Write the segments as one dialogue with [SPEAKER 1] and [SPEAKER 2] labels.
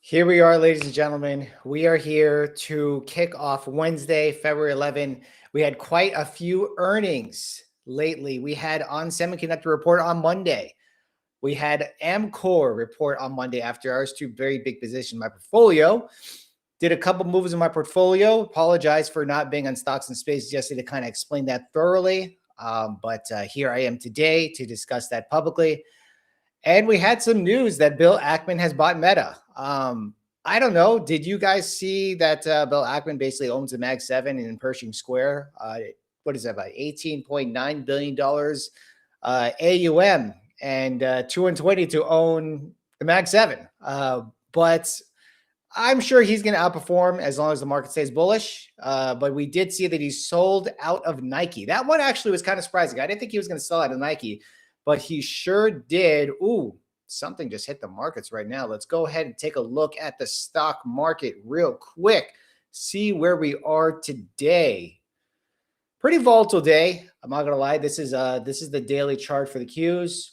[SPEAKER 1] Here we are, ladies and gentlemen. We are here to kick off Wednesday, February 11. We had quite a few earnings lately. We had ON Semiconductor report on Monday. We had AMKR report on Monday after ours, two very big positions in my portfolio. Did a couple moves in my portfolio. Apologize for not being on Stocks and Spaces yesterday to kind of explain that thoroughly. But here I am today to discuss that publicly. And we had some news that Bill Ackman has bought Meta. I don't know. Did you guys see that Bill Ackman basically owns the Mag 7 in Pershing Square? What is that, about $18.9 billion AUM and 220 to own the Mag 7. But I'm sure he's going to outperform as long as the market stays bullish. But we did see that he sold out of Nike. That one actually was kind of surprising. I didn't think he was going to sell out of Nike, but he sure did. Ooh, something just hit the markets right now. Let's go ahead and take a look at the stock market real quick. See where we are today. Pretty volatile day. I'm not gonna lie. This is the daily chart for the Qs.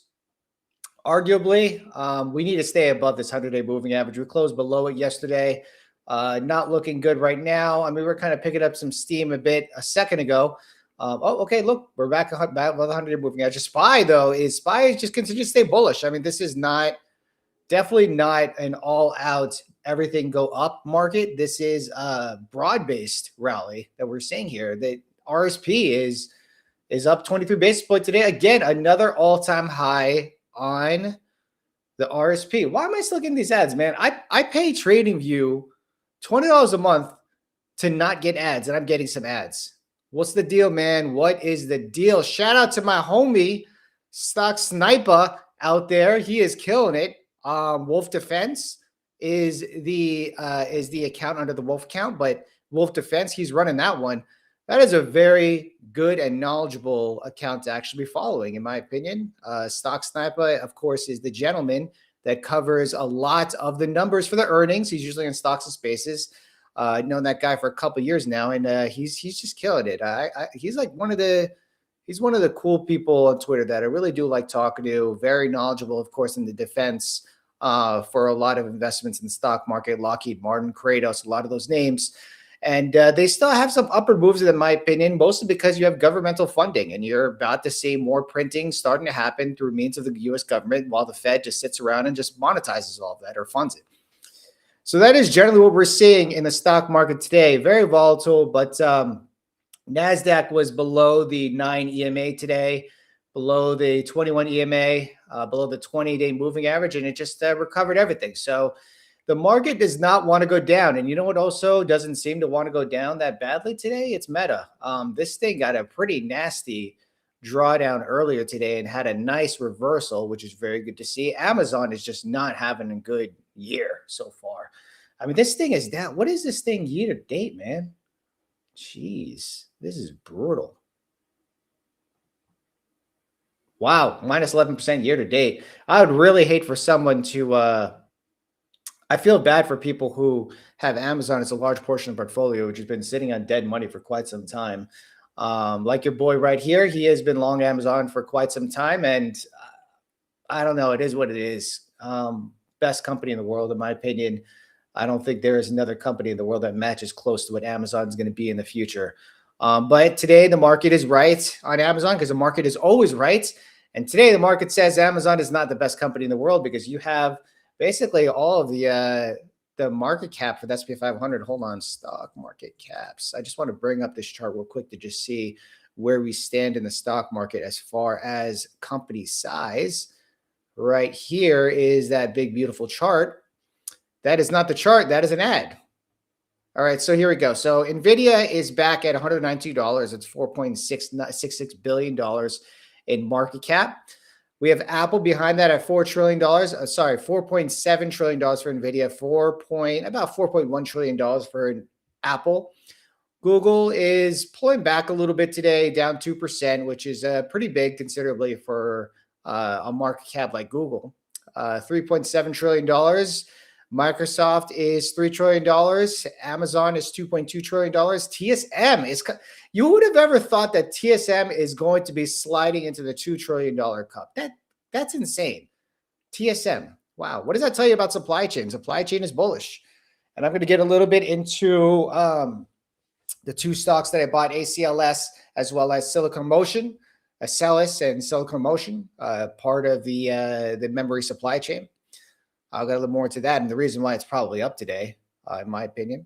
[SPEAKER 1] Arguably, we need to stay above this 100-day moving average. We closed below it yesterday. Not looking good right now. I mean, we're kind of picking up some steam a second ago. Okay, look, we're back with 100-day moving average. SPY is just continuing to stay bullish. I mean, this is definitely not an all-out everything go up market. This is a broad-based rally that we're seeing here. The RSP is up 23 basis points today. Again, another all-time high on the RSP. Why am I still getting these ads, man? I pay TradingView $20 a month to not get ads, and I'm getting some ads. What's the deal, man? What is the deal? Shout out to my homie, Stock Sniper out there. He is killing it. Wolf Defense is the account under the Wolf account, but Wolf Defense, he's running that one. That is a very good and knowledgeable account to actually be following, in my opinion. Stock Sniper, of course, is the gentleman that covers a lot of the numbers for the earnings. He's usually in Stocks and Spaces. I've known that guy for a couple of years now, and he's just killing it. He's like one of the cool people on Twitter that I really do like talking to. Very knowledgeable, of course, in the defense for a lot of investments in the stock market. Lockheed Martin, Kratos, a lot of those names, and they still have some upward moves, in my opinion, mostly because you have governmental funding, and you're about to see more printing starting to happen through means of the U.S. government, while the Fed just sits around and just monetizes all of that or funds it. So that is generally what we're seeing in the stock market today. Very volatile, but NASDAQ was below the 9 EMA today, below the 21 EMA, below the 20-day moving average, and it just recovered everything. So the market does not want to go down. And you know what also doesn't seem to want to go down that badly today? It's Meta. This thing got a pretty nasty drawdown earlier today and had a nice reversal, which is very good to see. Amazon is just not having a good year so far. I mean, this thing is down. What is this thing year to date, man? Jeez, this is brutal. Wow, minus 11% year to date. I would really hate for someone to I feel bad for people who have Amazon as a large portion of the portfolio, which has been sitting on dead money for quite some time. Like your boy right here, he has been long Amazon for quite some time, and I don't know, it is what it is. Best company in the world, in my opinion. I don't think there is another company in the world that matches close to what Amazon is going to be in the future. But today the market is right on Amazon because the market is always right. And today the market says Amazon is not the best company in the world because you have basically all of the market cap for the S&P 500. Hold on, stock market caps. I just want to bring up this chart real quick to just see where we stand in the stock market as far as company size. Right here is that big, beautiful chart. That is not the chart. That is an ad. All right, so here we go. So NVIDIA is back at $192. It's $4.66 billion in market cap. We have Apple behind that at $4 trillion. $4.7 trillion for NVIDIA, about $4.1 trillion for Apple. Google is pulling back a little bit today, down 2%, which is pretty big considerably for a market cap like Google. $3.7 trillion. Microsoft is $3 trillion. Amazon is $2.2 trillion. TSM is, you would have ever thought that TSM is going to be sliding into the $2 trillion cup. That's insane. TSM, Wow. What does that tell you about supply chain? Supply chain is bullish. And I'm going to get a little bit into the two stocks that I bought, ACLS as well as Silicon Motion, ACLS and Silicon Motion, part of the memory supply chain. I'll get a little more into that and the reason why it's probably up today, in my opinion.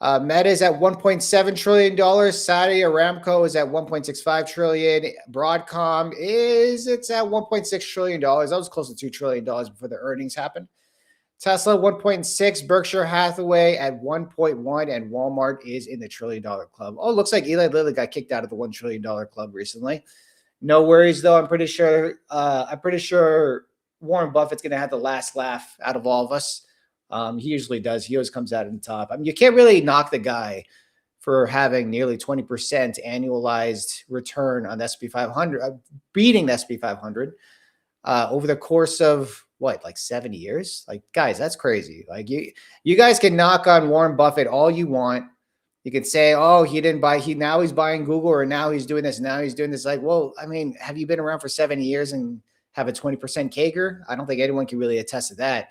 [SPEAKER 1] Meta is at $1.7 trillion. Saudi Aramco is at $1.65 trillion. Broadcom it's at $1.6 trillion. That was close to $2 trillion before the earnings happened. Tesla 1.6, Berkshire Hathaway at 1.1, and Walmart is in the $1 trillion club. Oh, it looks like Eli Lilly got kicked out of the $1 trillion club recently. No worries though. I'm pretty sure Warren Buffett's going to have the last laugh out of all of us. He usually does. He always comes out on top. I mean, you can't really knock the guy for having nearly 20% annualized return on the S&P 500, beating the S&P 500 over the course of what, like 7 years? Like, guys, that's crazy. Like you guys can knock on Warren Buffett all you want. You could say, oh, he didn't buy, now he's buying Google, or now he's doing this, now he's doing this. Like, well, I mean, have you been around for 7 years and have a 20% CAGR? I don't think anyone can really attest to that.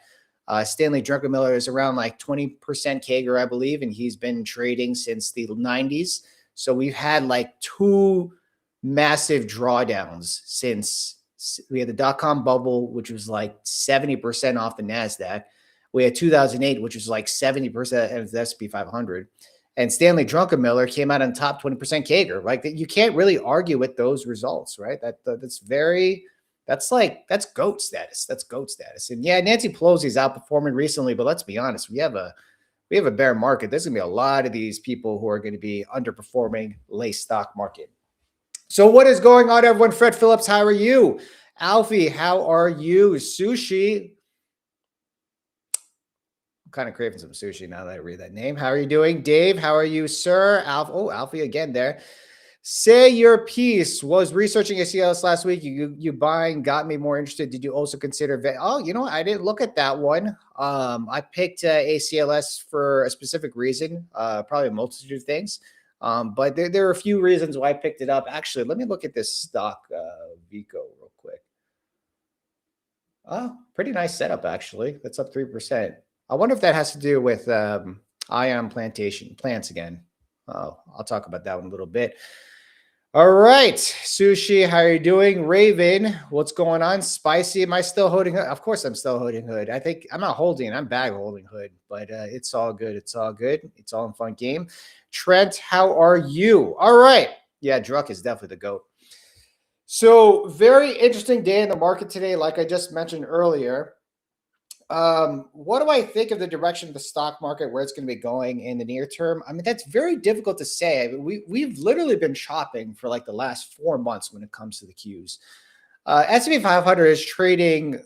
[SPEAKER 1] Stanley Druckenmiller is around like 20% CAGR, I believe, and he's been trading since the 90s. So we've had like two massive drawdowns since we had the dot-com bubble, which was like 70% off the NASDAQ. We had 2008, which was like 70% of the S&P 500. And Stanley Druckenmiller came out on top 20% CAGR. Like, you can't really argue with those results, right? That's GOAT status. That's GOAT status. And yeah, Nancy Pelosi's outperforming recently, but let's be honest, we have a bear market. There's gonna be a lot of these people who are going to be underperforming late stock market. So what is going on, everyone? Fred Phillips, how are you? Alfie, how are you? Sushi. I'm kind of craving some sushi now that I read that name. How are you doing? Dave, how are you, sir? Alfie again there. Say your piece. Was researching ACLS last week. You buying got me more interested. Did you also consider? You know, I didn't look at that one. I picked ACLS for a specific reason. Probably a multitude of things. But there are a few reasons why I picked it up. Actually, let me look at this stock, Vico, real quick. Oh, pretty nice setup, actually. That's up 3%. I wonder if that has to do with ion plants again. I'll talk about that one a little bit. All right, Sushi, how are you doing? Raven, what's going on? Spicy, am I still holding hood? Of course I'm still holding hood. I think I'm not holding, I'm bag holding hood, but it's all good. It's all good. It's all in fun game. Trent, how are you? All right. Yeah, Druck is definitely the GOAT. So very interesting day in the market today, like I just mentioned earlier. What do I think of the direction of the stock market, where it's going to be going in the near term? I mean, that's very difficult to say. I mean, we've literally been chopping for like the last 4 months when it comes to the Qs. S&P 500 is trading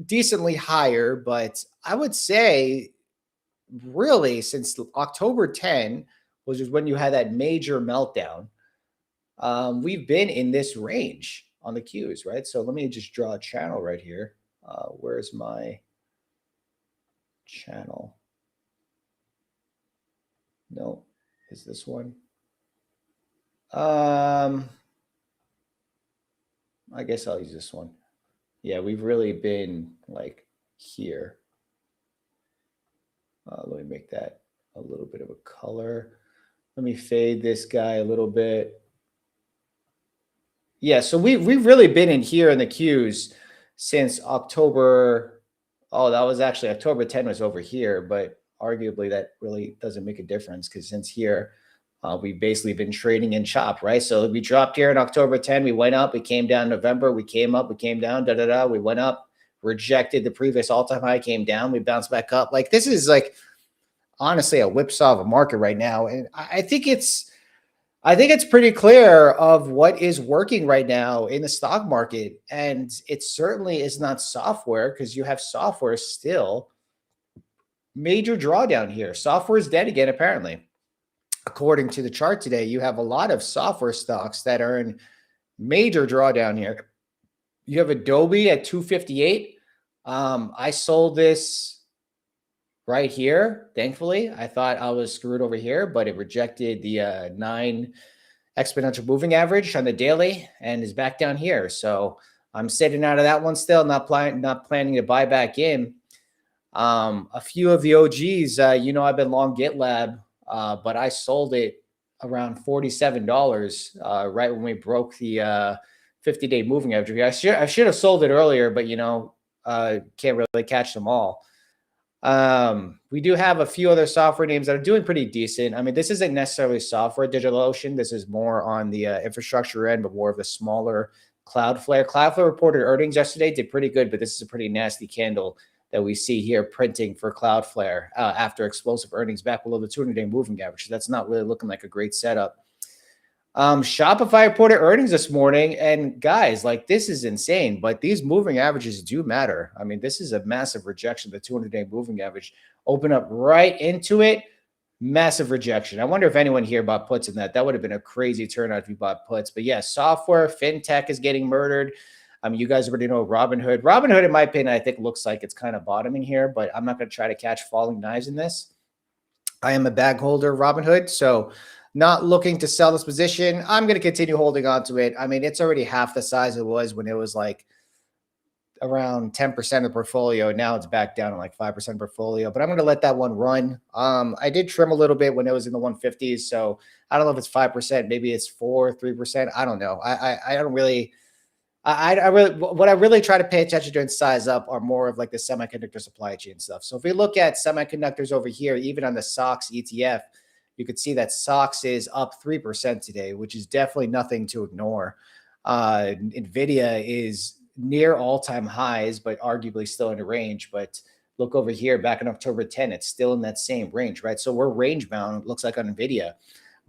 [SPEAKER 1] decently higher, but I would say really since October 10, which is when you had that major meltdown, we've been in this range on the Qs, right? So let me just draw a channel right here. Where's my channel? No, is this one? I guess I'll use this one. Yeah, we've really been like here. Let me make that a little bit of a color. Let me fade this guy a little bit. Yeah, so we've really been in here in the Qs since October. Oh, that was actually October 10 was over here, but arguably that really doesn't make a difference because since here, we've basically been trading in chop, right? So we dropped here in October 10, we went up, we came down in November, we came up, we came down, we went up, rejected the previous all-time high, came down, we bounced back up. Like, this is like honestly a whipsaw of a market right now. And I think it's pretty clear of what is working right now in the stock market. And it certainly is not software, because you have software still major drawdown here. Software is dead again, apparently. According to the chart today, you have a lot of software stocks that are in major drawdown here. You have Adobe at 258. I sold this right here. Thankfully, I thought I was screwed over here, but it rejected the 9 exponential moving average on the daily and is back down here. So I'm sitting out of that one still, not planning to buy back in. A few of the OGs, I've been long GitLab, but I sold it around $47 right when we broke the 50-day moving average. I should have sold it earlier, but can't really catch them all. We do have a few other software names that are doing pretty decent. I mean, this isn't necessarily software, DigitalOcean. This is more on the infrastructure end, but more of the smaller Cloudflare. Cloudflare reported earnings yesterday, did pretty good, but this is a pretty nasty candle that we see here printing for Cloudflare after explosive earnings back below the 200-day moving average. That's not really looking like a great setup. Shopify reported earnings this morning, and guys, like, this is insane, but these moving averages do matter. I mean, this is a massive rejection. The 200-day moving average open up right into it. Massive rejection. I wonder if anyone here bought puts in that. That would have been a crazy turnout if you bought puts. But yeah, software, fintech is getting murdered. I mean, you guys already know Robinhood. Robinhood, in my opinion, I think looks like it's kind of bottoming here, but I'm not going to try to catch falling knives in this. I am a bag holder of Robinhood, so not looking to sell this position. I'm going to continue holding on to it. I mean, it's already half the size it was when it was like around 10% of the portfolio. Now it's back down to like 5% portfolio, but I'm going to let that one run. I did trim a little bit when it was in the 150s. So I don't know if it's 5%, maybe it's 3%. I don't know. I don't really, what I really try to pay attention to and size up are more of like the semiconductor supply chain stuff. So if we look at semiconductors over here, even on the SOX ETF, you could see that SOX is up 3% today, which is definitely nothing to ignore. NVIDIA is near all-time highs, but arguably still in a range. But look over here, back in October 10, it's still in that same range, right? So we're range bound, it looks like on NVIDIA.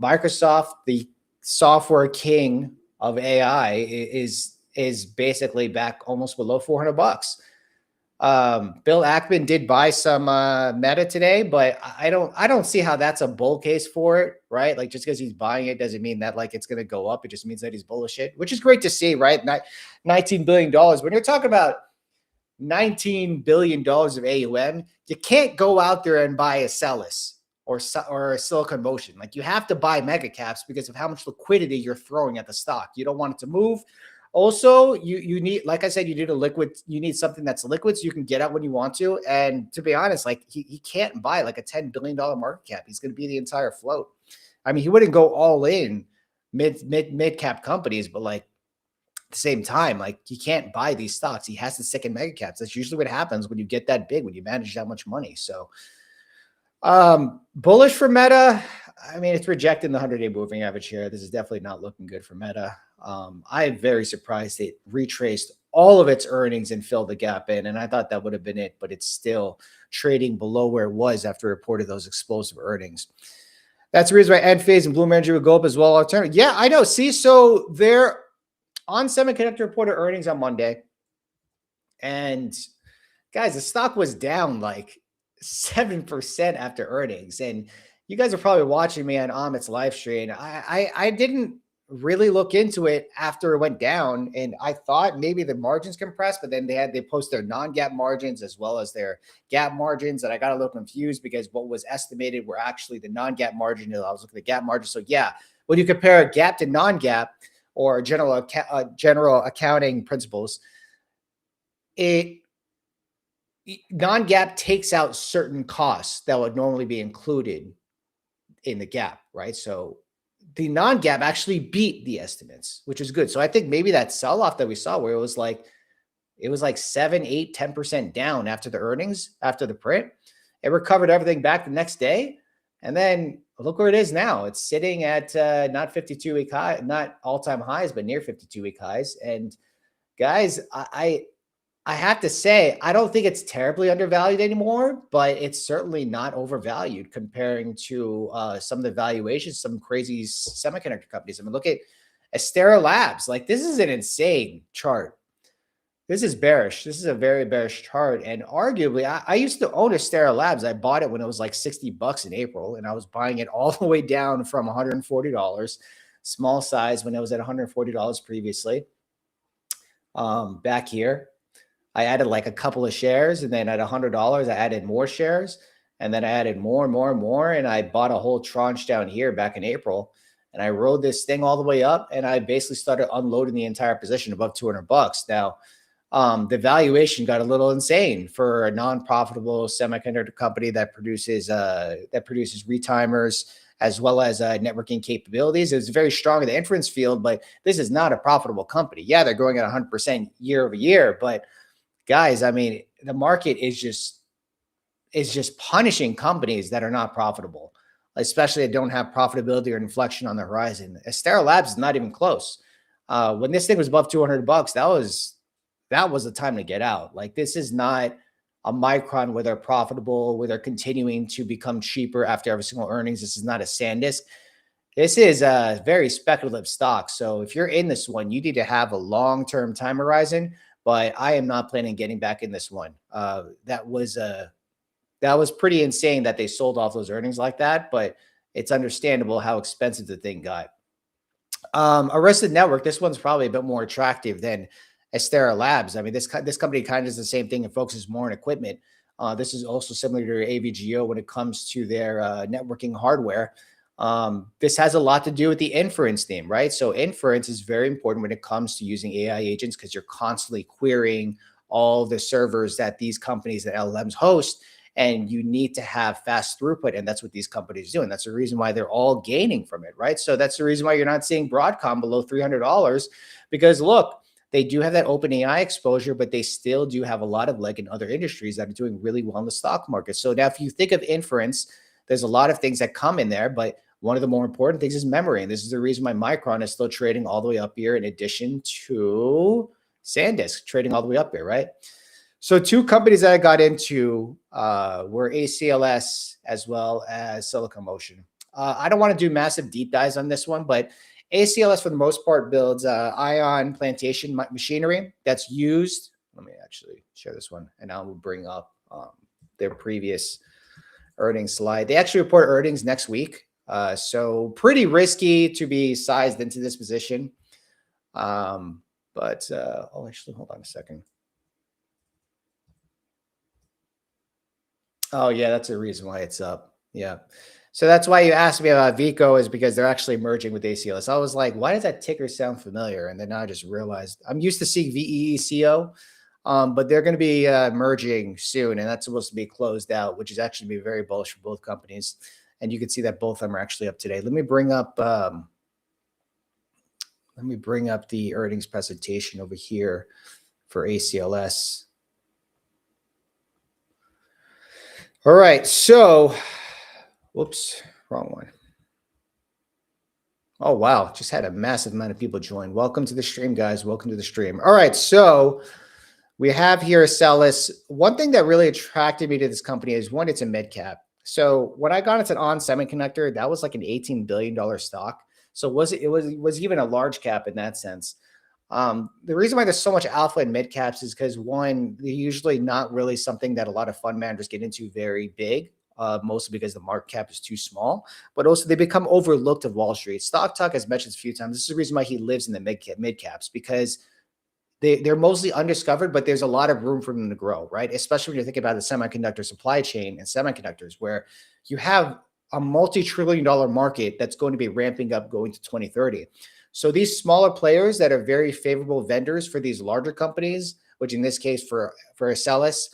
[SPEAKER 1] Microsoft, the software king of AI, is basically back almost below $400. Bill Ackman did buy some Meta today, but I don't see how that's a bull case for it, right? Like, just because he's buying it doesn't mean that like it's going to go up. It just means that he's bullish it, which is great to see, right? $19 billion. When you're talking about $19 billion of AUM, you can't go out there and buy a ACLS or a Silicon Motion. Like, you have to buy mega caps because of how much liquidity you're throwing at the stock. You don't want it to move. Also, you need, like I said, you need something that's liquid so you can get out when you want to. And to be honest, like, he can't buy like a $10 billion market cap. He's going to be the entire float. I mean, he wouldn't go all in mid cap companies, but like at the same time, like, he can't buy these stocks. He has to stick in mega caps. That's usually what happens when you get that big, when you manage that much money. So bullish for Meta. I mean, it's rejecting the 100-day moving average here. This is definitely not looking good for Meta. I'm very surprised it retraced all of its earnings and filled the gap in. And I thought that would have been it, but it's still trading below where it was after it reported those explosive earnings. That's the reason why Enphase and Bloom Energy would go up as well. Alternative. Yeah, I know. See, so they're on semiconductor reported earnings on Monday. And guys, the stock was down like 7% after earnings. And you guys are probably watching me on Amit's live stream. I didn't really look into it after it went down, and I thought maybe the margins compressed, but then they post their non-GAAP margins as well as their GAAP margins, and I got a little confused because what was estimated were actually the non-GAAP margin. I was looking at the GAAP margin. So yeah, when you compare a GAAP to non-GAAP or general accounting principles, non-GAAP takes out certain costs that would normally be included in the GAAP, right? So the non-GAAP actually beat the estimates, which is good. So I think maybe that sell-off that we saw where it was like 7, 8, 10% down after the earnings, after the print, it recovered everything back the next day. And then look where it is now. It's sitting at not 52-week high, not all-time highs, but near 52-week highs. And guys, I have to say, I don't think it's terribly undervalued anymore, but it's certainly not overvalued comparing to some of the valuations, some crazy semiconductor companies. I mean, look at Astera Labs. Like, this is an insane chart. This is bearish. This is a very bearish chart. And arguably, I used to own Astera Labs. I bought it when it was like $60 in April, and I was buying it all the way down from $140, small size when it was at $140 previously. Back here, I added like a couple of shares, and then at $100, I added more shares, and then I added more and more and more, and I bought a whole tranche down here back in April. and I rode this thing all the way up, and I basically started unloading the entire position above $200. Now, the valuation got a little insane for a non-profitable semiconductor company that produces retimers as well as networking capabilities. It was very strong in the inference field, but this is not a profitable company. Yeah, they're growing at 100% year over year, but guys, I mean, the market is just punishing companies that are not profitable, especially that don't have profitability or inflection on the horizon. Astera Labs is not even close. When this thing was above $200, that was the time to get out. Like, this is not a Micron where they're profitable, where they're continuing to become cheaper after every single earnings. This is not a SanDisk. This is a very speculative stock. So if you're in this one, you need to have a long-term time horizon, but I am not planning on getting back in this one. That was pretty insane that they sold off those earnings like that, but it's understandable how expensive the thing got. Arrested Network, this one's probably a bit more attractive than Astera Labs. I mean, this company kind of does the same thing and focuses more on equipment. This is also similar to AVGO when it comes to their networking hardware. This has a lot to do with the inference theme, right? So inference is very important when it comes to using AI agents because you're constantly querying all the servers that these companies, that LLMs host, and you need to have fast throughput, and that's what these companies do, and that's the reason why they're all gaining from it, right? So that's the reason why you're not seeing Broadcom below $300, because look, they do have that open AI exposure, but they still do have a lot of leg in other industries that are doing really well in the stock market. So now if you think of inference, there's a lot of things that come in there, but one of the more important things is memory, and this is the reason why Micron is still trading all the way up here in addition to SanDisk trading all the way up here, right? So two companies that I got into were ACLS as well as Silicon Motion. I don't want to do massive deep dives on this one, but ACLS for the most part builds ion plantation machinery that's used. Let me actually share this one, and I will bring up their previous earnings slide. They actually report earnings next week, so pretty risky to be sized into this position. Oh, actually, hold on a second. Oh, yeah, that's a reason why it's up. Yeah. So that's why you asked me about Vico, is because they're actually merging with ACLS. I was like, why does that ticker sound familiar? And then I just realized I'm used to seeing VEECO, but they're going to be merging soon, and that's supposed to be closed out, which is actually be very bullish for both companies. And you can see that both of them are actually up today. Let me bring up the earnings presentation over here for ACLS. All right, so, whoops, wrong one. Oh, wow, just had a massive amount of people join. Welcome to the stream, guys. Welcome to the stream. All right, so we have here ACLS. One thing that really attracted me to this company is, one, it's a mid cap. So when I got into ON Semiconductor, that was like an $18 billion stock. So it was even a large cap in that sense. The reason why there's so much alpha in mid caps is because, one, they're usually not really something that a lot of fund managers get into very big, mostly because the market cap is too small, but also they become overlooked of Wall Street. Stock Talk has mentioned a few times, this is the reason why he lives in the mid caps, because they're mostly undiscovered, but there's a lot of room for them to grow, right? Especially when you think about the semiconductor supply chain and semiconductors, where you have a multi-trillion-dollar market that's going to be ramping up going to 2030. So these smaller players that are very favorable vendors for these larger companies, which in this case for ACLS,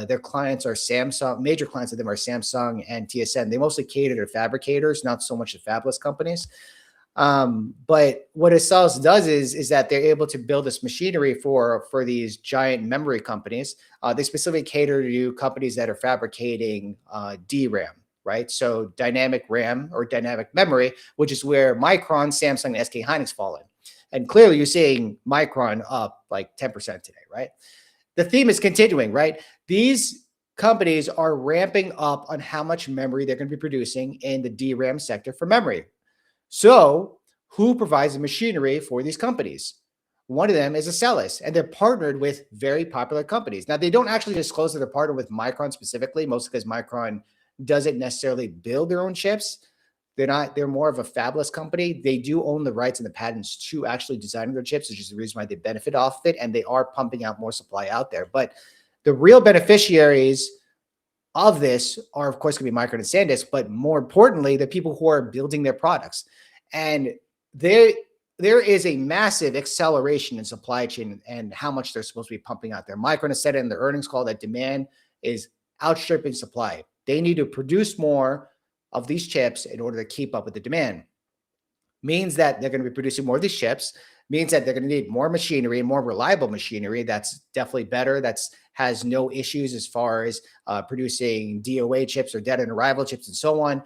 [SPEAKER 1] their clients are Samsung. Major clients of them are Samsung and TSN. They mostly cater to fabricators, not so much to fabless companies. But what ACLS does is that they're able to build this machinery for these giant memory companies. They specifically cater to companies that are fabricating DRAM. Right? So dynamic RAM or dynamic memory, which is where Micron, Samsung, and SK Hynix fall in. And clearly you're seeing Micron up like 10% today, right? The theme is continuing, right? These companies are ramping up on how much memory they're going to be producing in the DRAM sector for memory. So who provides the machinery for these companies? One of them is ACLS, and they're partnered with very popular companies. Now, they don't actually disclose that they're partnered with Micron specifically, mostly because Micron doesn't necessarily build their own chips. They're more of a fabless company. They do own the rights and the patents to actually design their chips, which is the reason why they benefit off of it. And they are pumping out more supply out there. But the real beneficiaries of this are, of course, going to be Micron and SanDisk, but more importantly, the people who are building their products. And there is a massive acceleration in supply chain and how much they're supposed to be pumping out there. Micron has said in the earnings call that demand is outstripping supply. They need to produce more of these chips in order to keep up with the demand. Means that they're going to be producing more of these chips, means that they're going to need more machinery and more reliable machinery that's definitely better, that's has no issues as far as producing DOA chips or dead and arrival chips and so on.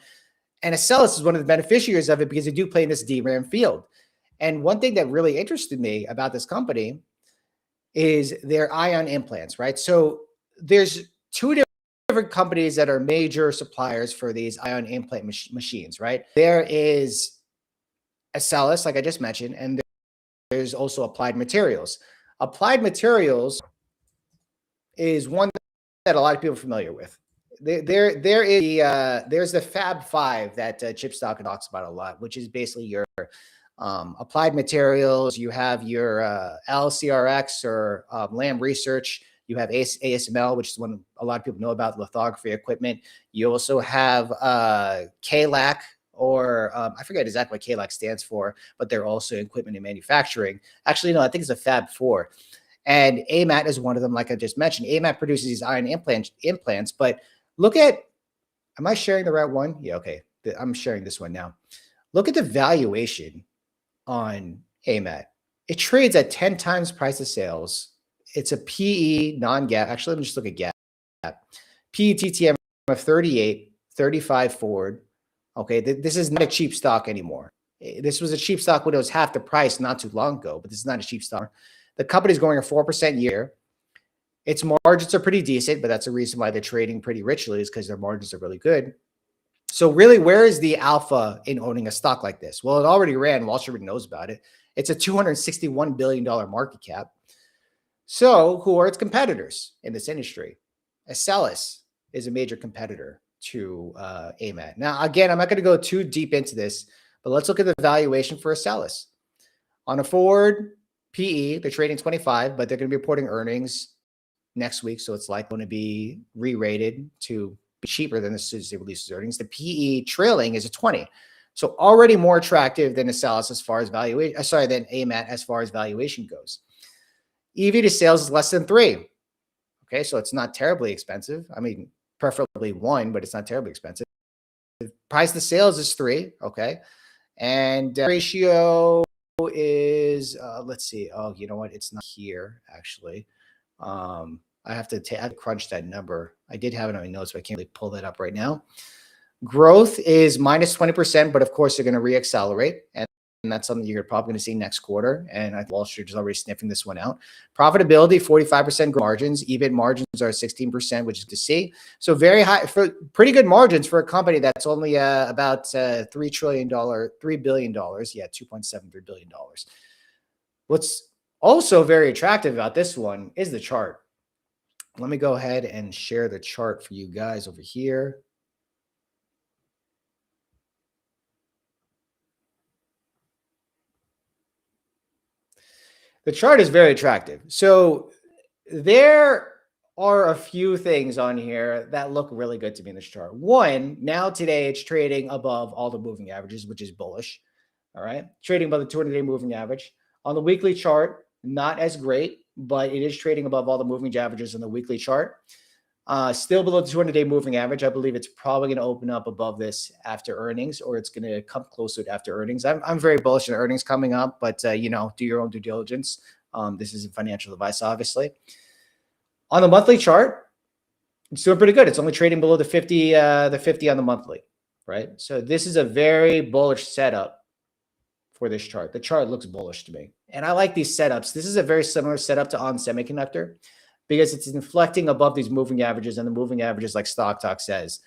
[SPEAKER 1] And ACLS is one of the beneficiaries of it because they do play in this DRAM field. And one thing that really interested me about this company is their ion implants, right? So there's two different companies that are major suppliers for these ion implant machines, right? There is ACLS, like I just mentioned, and there's also Applied Materials. Applied Materials is one that a lot of people are familiar with. There's the Fab 5 that Chipstock talks about a lot, which is basically your Applied Materials. You have your LCRX or Lam Research. You have ASML, which is one a lot of people know about, lithography equipment. You also have KLAC, or I forget exactly what KLAC stands for, but they're also equipment and manufacturing. Actually, no, I think it's a Fab 4. And AMAT is one of them, like I just mentioned. AMAT produces these ion implants, but look at, am I sharing the right one? Yeah, okay. I'm sharing this one now. Look at the valuation on AMAT. It trades at 10 times price of sales. It's a PE non-GAAP. Actually, let me just look at GAAP. PE TTM of 38, 35 forward. Okay, this is not a cheap stock anymore. This was a cheap stock when it was half the price not too long ago, but this is not a cheap stock. The company's going a 4% year. Its margins are pretty decent, but that's a reason why they're trading pretty richly, is because their margins are really good. So really, where is the alpha in owning a stock like this? Well, it already ran. Wall Street knows about it. It's a $261 billion market cap. So who are its competitors in this industry? ACLS is a major competitor to AMAT. Now, again, I'm not going to go too deep into this, but let's look at the valuation for ACLS. On a forward PE, they're trading 25, but they're going to be reporting earnings next week, so it's likely going to be re-rated to be cheaper than as soon as they release earnings. The PE trailing is a 20, so already more attractive than ACLS as far as valuation. Sorry, than AMAT as far as valuation goes. EV to sales is less than 3. Okay, so it's not terribly expensive. I mean, preferably 1, but it's not terribly expensive. Price to sales is 3. Okay, and ratio is let's see. Oh, you know what? It's not here actually. I have to crunch that number. I did have it on my notes, but I can't really pull that up right now. Growth is minus 20%, but of course they're going to reaccelerate, and that's something you're probably going to see next quarter. And I think Wall Street is already sniffing this one out. Profitability, 45% margins. EBIT margins are 16%, which is to see. So very high, for pretty good margins for a company that's only about $3 billion. Yeah, $2.73 billion. What's also very attractive about this one is the chart. Let me go ahead and share the chart for you guys over here. The chart is very attractive. So there are a few things on here that look really good to me in this chart. One, now today it's trading above all the moving averages, which is bullish. All right. Trading above the 200-day moving average. On the weekly chart, not as great, but it is trading above all the moving averages on the weekly chart. Still below the 200-day moving average. I believe it's probably going to open up above this after earnings, or it's going to come close to it after earnings. I'm very bullish on earnings coming up, but do your own due diligence. This isn't financial advice, obviously. On the monthly chart, it's doing pretty good. It's only trading below the 50 on the monthly, right? So this is a very bullish setup for this chart. The chart looks bullish to me, and I like these setups. This is a very similar setup to On Semiconductor, because it's inflecting above these moving averages, and the moving averages, like Stock Talk says,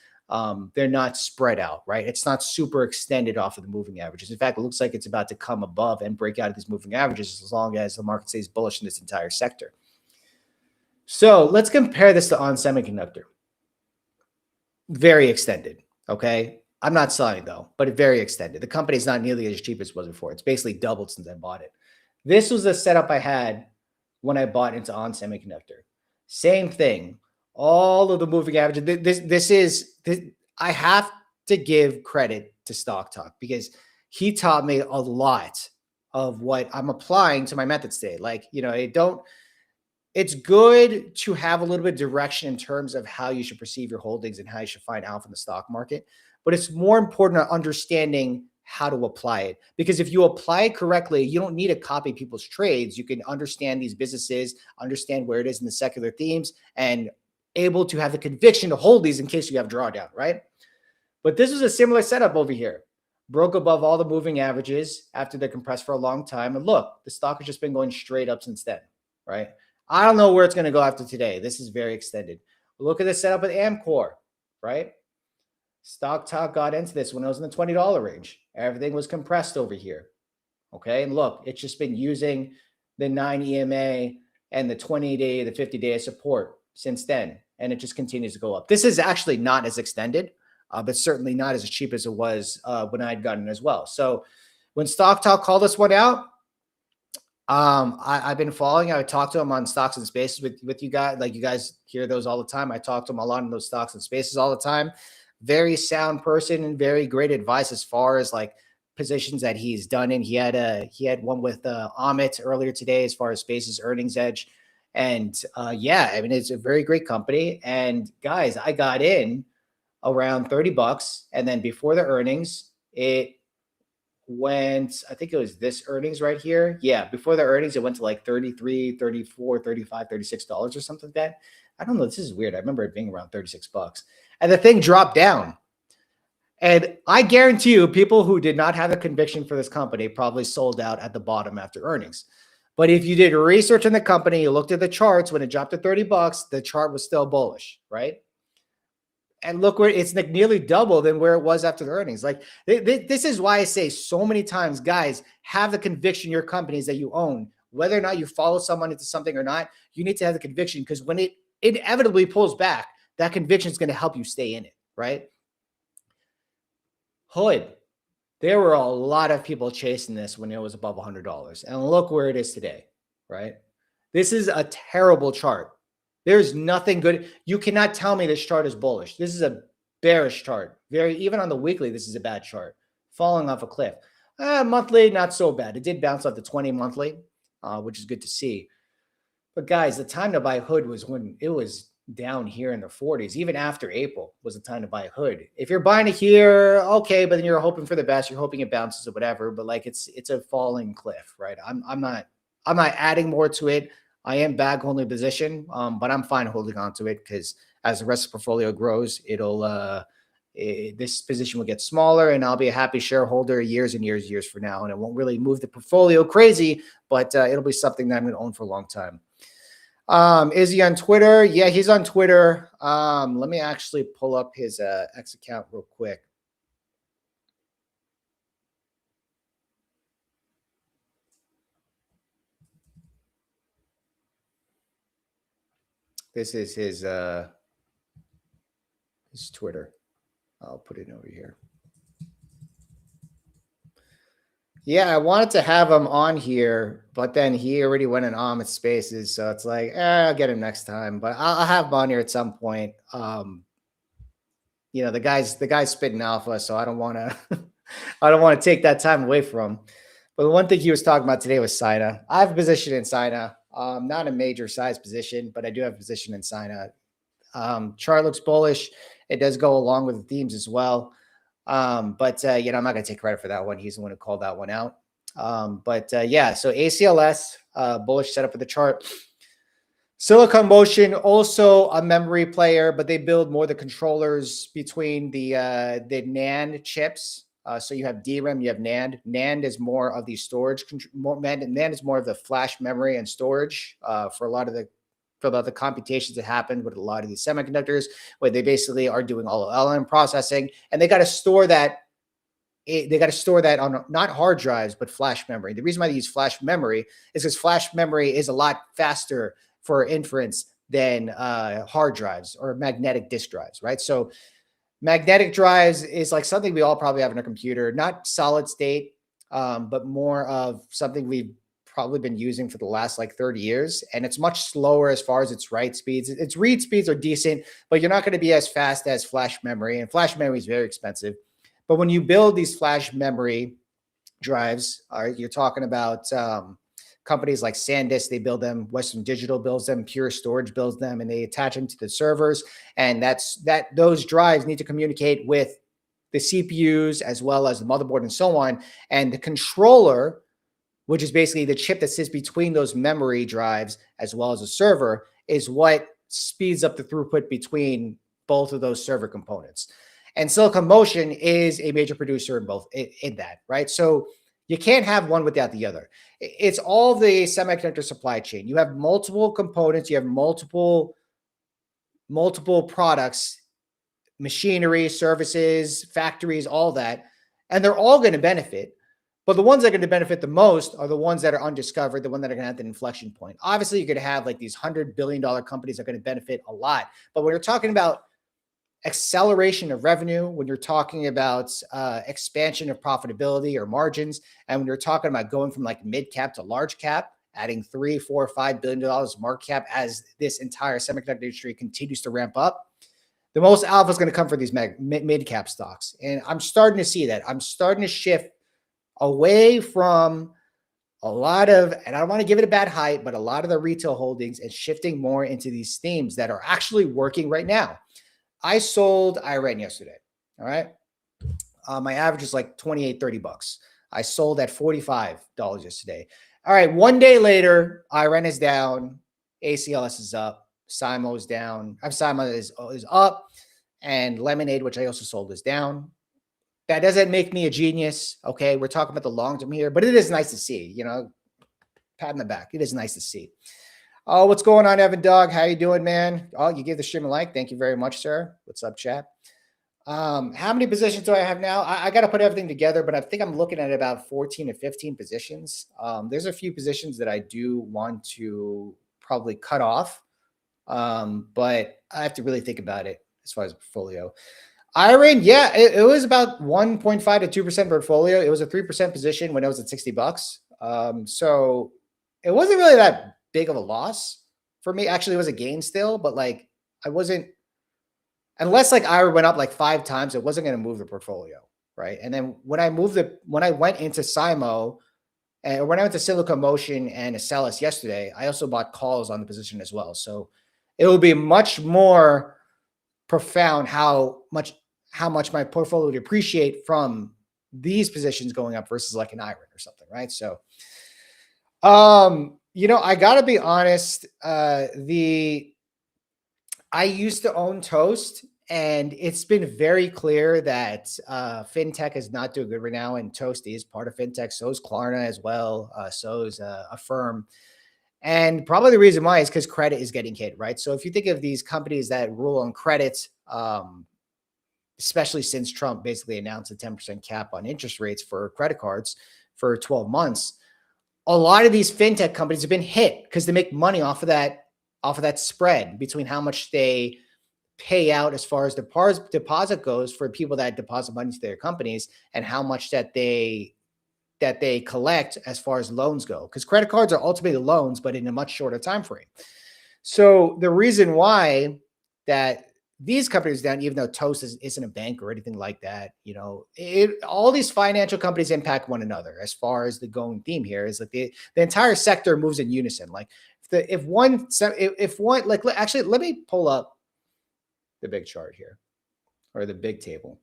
[SPEAKER 1] they're not spread out, right? It's not super extended off of the moving averages. In fact, it looks like it's about to come above and break out of these moving averages as long as the market stays bullish in this entire sector. So let's compare this to On Semiconductor. Very extended, okay? I'm not selling though, but very extended. The company's not nearly as cheap as it was before. It's basically doubled since I bought it. This was the setup I had when I bought into On Semiconductor. Same thing. All of the moving averages. I have to give credit to Stock Talk, because he taught me a lot of what I'm applying to my methods today. Like, you know, it's good to have a little bit of direction in terms of how you should perceive your holdings and how you should find alpha in the stock market. But it's more important understanding how to apply it. Because if you apply it correctly, you don't need to copy people's trades. You can understand these businesses, understand where it is in the secular themes, and able to have the conviction to hold these in case you have drawdown, right? But this is a similar setup over here. Broke above all the moving averages after they're compressed for a long time. And look, the stock has just been going straight up since then, right? I don't know where it's going to go after today. This is very extended. Look at the setup with AMKR, right? Stock talk got into this when it was in the $20 range. Everything was compressed over here. Okay. And look, it's just been using the 9 EMA and the 20-day, the 50-day support since then. And it just continues to go up. This is actually not as extended, but certainly not as cheap as it was when I'd gotten it as well. So when Stock Talk called this one out, I've been following. I would talk to him on Stocks and Spaces with you guys. Like, you guys hear those all the time. I talk to him a lot in those Stocks and Spaces all the time. Very sound person and very great advice as far as like positions that he's done in. He had one with Amit earlier today as far as Spaces earnings edge. And yeah, I mean, it's a very great company. And guys, I got in around $30. And then before the earnings, it went, I think it was this earnings right here. Yeah, before the earnings, it went to like 33, 34, 35, $36 or something like that. I don't know. This is weird. I remember it being around $36. And the thing dropped down. And I guarantee you, people who did not have a conviction for this company probably sold out at the bottom after earnings. But if you did research on the company, you looked at the charts, when it dropped to $30, the chart was still bullish, right? And look where it's like nearly double than where it was after the earnings. Like, this is why I say so many times, guys, have the conviction in your companies that you own, whether or not you follow someone into something or not. You need to have the conviction, because when it inevitably pulls back, that conviction is going to help you stay in it, right? Hood, there were a lot of people chasing this when it was above $100, and look where it is today, right? This is a terrible chart. There's nothing good. You cannot tell me this chart is bullish. This is a bearish chart. Even on the weekly, this is a bad chart. Falling off a cliff. Monthly, not so bad. It did bounce off the 20 monthly, which is good to see. But guys, the time to buy Hood was when it was down here in the 40s. Even after April was the time to buy Hood. If you're buying it here, okay, but then you're hoping for the best. You're hoping it bounces or whatever. But like, it's a falling cliff, right? I'm not adding more to it. I am bag holding position, but I'm fine holding on to it, because as the rest of the portfolio grows, this position will get smaller, and I'll be a happy shareholder years and years from now. And it won't really move the portfolio crazy, but it'll be something that I'm going to own for a long time. Is he on Twitter? Yeah, he's on Twitter. Let me actually pull up his X account real quick. This is his Twitter. I'll put it over here. Yeah, I wanted to have him on here, but then he already went in Amit Spaces, so it's like, I'll get him next time. But I'll have him on here at some point. You know, the guy's spitting alpha, so I don't want to take that time away from him. But the one thing he was talking about today was Sina. I have a position in Sina. Not a major size position, but I do have a position in Sina. Chart looks bullish. It does go along with the themes as well. But you know, I'm not going to take credit for that one. He's the one who called that one out. Yeah, so ACLS, bullish setup for the chart. Silicon Motion, also a memory player, but they build more the controllers between the NAND chips. So you have DRAM, you have NAND. NAND is more of the storage. NAND is more of the flash memory and storage for a lot of the computations that happen with a lot of these semiconductors, where they basically are doing all of LLM processing, and they got to store that. They got to store that on not hard drives, but flash memory. The reason why they use flash memory is because flash memory is a lot faster for inference than hard drives or magnetic disk drives, right? So magnetic drives is like something we all probably have in our computer, not solid state, but more of something we've probably been using for the last like 30 years. And it's much slower as far as its write speeds. Its read speeds are decent, but you're not going to be as fast as flash memory. And flash memory is very expensive. But when you build these flash memory drives. You're talking about companies like SanDisk, they build them, Western Digital builds them, Pure Storage builds them, and they attach them to the servers. And those drives need to communicate with the CPUs as well as the motherboard and so on. And the controller, which is basically the chip that sits between those memory drives as well as a server, is what speeds up the throughput between both of those server components. And Silicon Motion is a major producer in both in that, right? So you can't have one without the other. It's all the semiconductor supply chain. You have multiple components, you have multiple products, machinery, services, factories, all that, and they're all going to benefit. But the ones that are going to benefit the most are the ones that are undiscovered, the one that are going to have the inflection point. Obviously, you're going to have like these $100 billion companies that are going to benefit a lot. But when you're talking about acceleration of revenue, when you're talking about expansion of profitability or margins, and when you're talking about going from like mid cap to large cap, adding $3, $4, $5 billion market cap as this entire semiconductor industry continues to ramp up, the most alpha is going to come for these mid cap stocks. And I'm starting to see that. I'm starting to shift away from a lot of, and I don't want to give it a bad hype, but a lot of the retail holdings and shifting more into these themes that are actually working right now. I sold IRN yesterday. All right. My average is like 28, 30 bucks. I sold at $45 yesterday. All right. One day later, IRN is down. ACLS is up. SIMO is down. SIMO is up. And Lemonade, which I also sold, is down. That doesn't make me a genius. Okay. We're talking about the long term here, but it is nice to see, you know, pat in the back. It is nice to see. Oh, what's going on, Evan Dog? How you doing, man? Oh, you gave the stream a like. Thank you very much, sir. What's up, chat? How many positions do I have now? I got to put everything together, but I think I'm looking at about 14 to 15 positions. There's a few positions that I do want to probably cut off, but I have to really think about it as far as a portfolio. IRN, yeah, it was about 1.5 to 2% portfolio. It was a 3% position when it was at 60 bucks. So it wasn't really that big of a loss for me. Actually, it was a gain still, but like I wasn't, unless like IRN went up like 5 times, it wasn't going to move the portfolio, right? And then when I went into SIMO and when I went to Silicon Motion and ACLS yesterday, I also bought calls on the position as well. So it will be much more profound how much my portfolio would appreciate from these positions going up versus like an IRN or something, right? So, you know, I gotta be honest. I used to own Toast, and it's been very clear that fintech is not doing good right now, and Toast is part of fintech. So is Klarna as well. So is Affirm. And probably the reason why is because credit is getting hit, right? So if you think of these companies that rule on credit, especially since Trump basically announced a 10% cap on interest rates for credit cards for 12 months, a lot of these fintech companies have been hit because they make money off of that spread between how much they pay out as far as deposit goes for people that deposit money to their companies and how much that they collect as far as loans go, because credit cards are ultimately loans, but in a much shorter time frame. So the reason why that these companies down, even though Toast isn't a bank or anything like that, you know, all these financial companies impact one another. As far as the going theme here is like the entire sector moves in unison. Like if one, like actually, let me pull up the big chart here or the big table.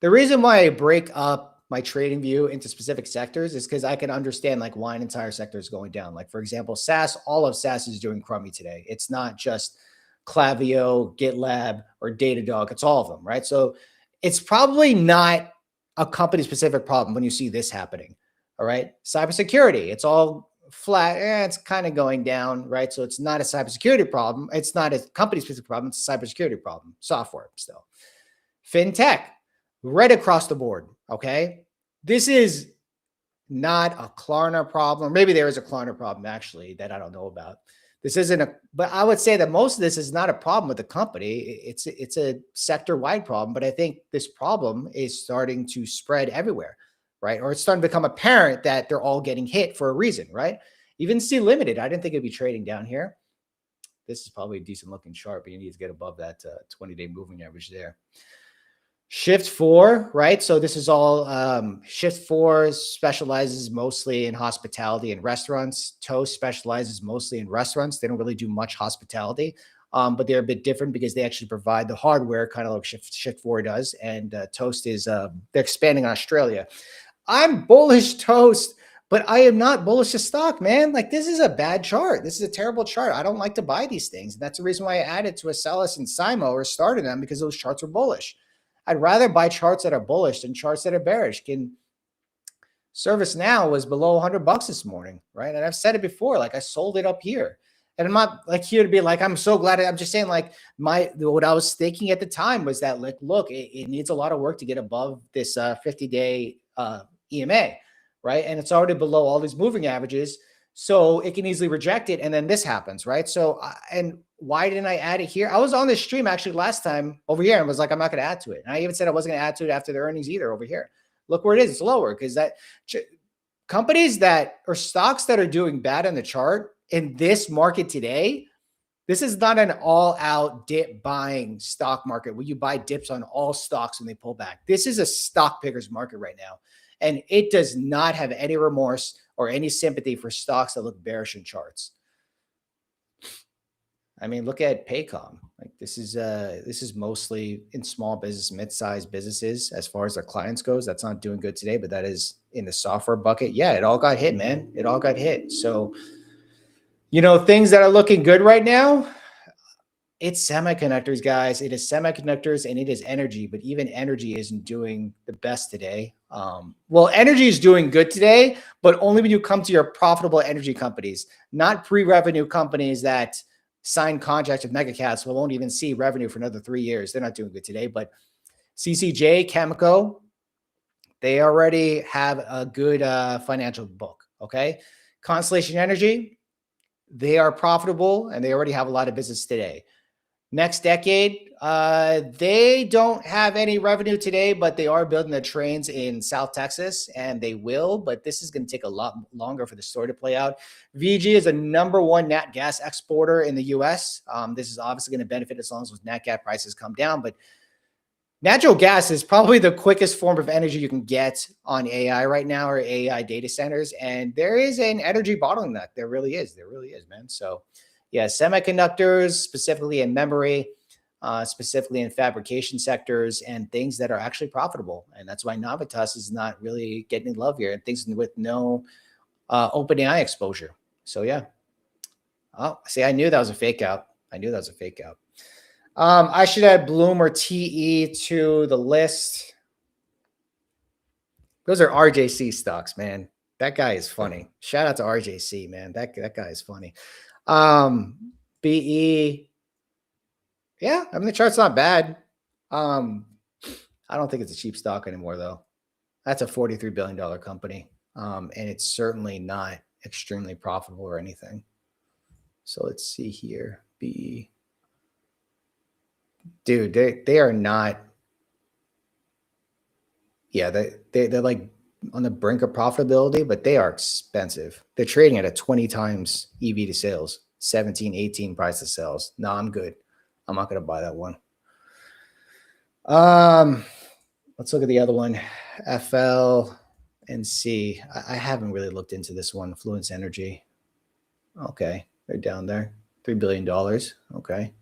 [SPEAKER 1] The reason why I break up my trading view into specific sectors is because I can understand like why an entire sector is going down. Like for example, SaaS, all of SaaS is doing crummy today. It's not just Klaviyo, GitLab, or Datadog. It's all of them, right? So it's probably not a company specific problem when you see this happening. All right. Cybersecurity, it's all flat. It's kind of going down, right? So it's not a cybersecurity problem. It's not a company specific problem. It's a cybersecurity problem. Software still. Fintech, right across the board. Okay. This is not a Klarna problem. Maybe there is a Klarna problem actually that I don't know about. This isn't but I would say that most of this is not a problem with the company. It's a sector-wide problem, but I think this problem is starting to spread everywhere, right? Or it's starting to become apparent that they're all getting hit for a reason, right? Even C Limited, I didn't think it'd be trading down here. This is probably a decent looking chart, but you need to get above that 20-day moving average there. Shift 4, right? So this is all Shift 4 specializes mostly in hospitality and restaurants. Toast specializes mostly in restaurants. They don't really do much hospitality, but they're a bit different because they actually provide the hardware, kind of like Shift 4 does. And Toast is they're expanding in Australia. I'm bullish Toast, but I am not bullish to stock, man. Like, this is a bad chart. This is a terrible chart. I don't like to buy these things. And that's the reason why I added to ACLS and SIMO or started them, because those charts are bullish. I'd rather buy charts that are bullish than charts that are bearish. ServiceNow was below $100 this morning, right? And I've said it before, like I sold it up here. And I'm not like here to be like, I'm so glad. I'm just saying, like, what I was thinking at the time was that, like, look, it needs a lot of work to get above this 50-day EMA, right? And it's already below all these moving averages. So it can easily reject it. And then this happens, right? So, and why didn't I add it here? I was on this stream actually last time over here and was like, I'm not going to add to it. And I even said I wasn't going to add to it after the earnings either over here. Look where it is. It's lower because that companies that or stocks that are doing bad on the chart in this market today, this is not an all-out dip buying stock market where you buy dips on all stocks when they pull back. This is a stock picker's market right now. And it does not have any remorse or any sympathy for stocks that look bearish in charts. I mean, look at Paycom. Like, this is mostly in small business, mid-sized businesses as far as their clients goes. That's not doing good today, but that is in the software bucket. Yeah, it all got hit, man. It all got hit. So, you know, things that are looking good right now, it's semiconductors, guys. It is semiconductors and it is energy, but even energy isn't doing the best today. Well, energy is doing good today, but only when you come to your profitable energy companies, not pre-revenue companies that sign contracts with mega caps but won't even see revenue for another 3 years. They're not doing good today. But CCJ, Chemico, they already have a good financial book. Okay. Constellation Energy, they are profitable and they already have a lot of business today. Next decade, they don't have any revenue today, but they are building the trains in South Texas, and they will. But this is going to take a lot longer for the story to play out. VG is a #1 nat gas exporter in the U.S. This is obviously going to benefit as long as those nat gas prices come down. But natural gas is probably the quickest form of energy you can get on AI right now, or AI data centers. And there is an energy bottleneck. There really is. There really is, man. So, yeah, semiconductors, specifically in memory, specifically in fabrication sectors, and things that are actually profitable. And that's why Navitas is not really getting any love here, and things with no OpenAI exposure. So, yeah. Oh, see, I knew that was a fake out. I knew that was a fake out. I should add Bloom or TE to the list. Those are RJC stocks, man. That guy is funny. Shout out to RJC, man. That guy is funny. BE. Yeah, I mean, the chart's not bad. I don't think it's a cheap stock anymore, though. That's a $43 billion company. And it's certainly not extremely profitable or anything. So let's see here. BE. Dude, they are not. Yeah, they're like on the brink of profitability, but they are expensive. They're trading at a 20 times EV to sales, 17, 18 price to sales. No, I'm good. I'm not going to buy that one. Let's look at the other one, FLNC. I haven't really looked into this one, Fluence Energy. Okay, they're down there, $3 billion. Okay.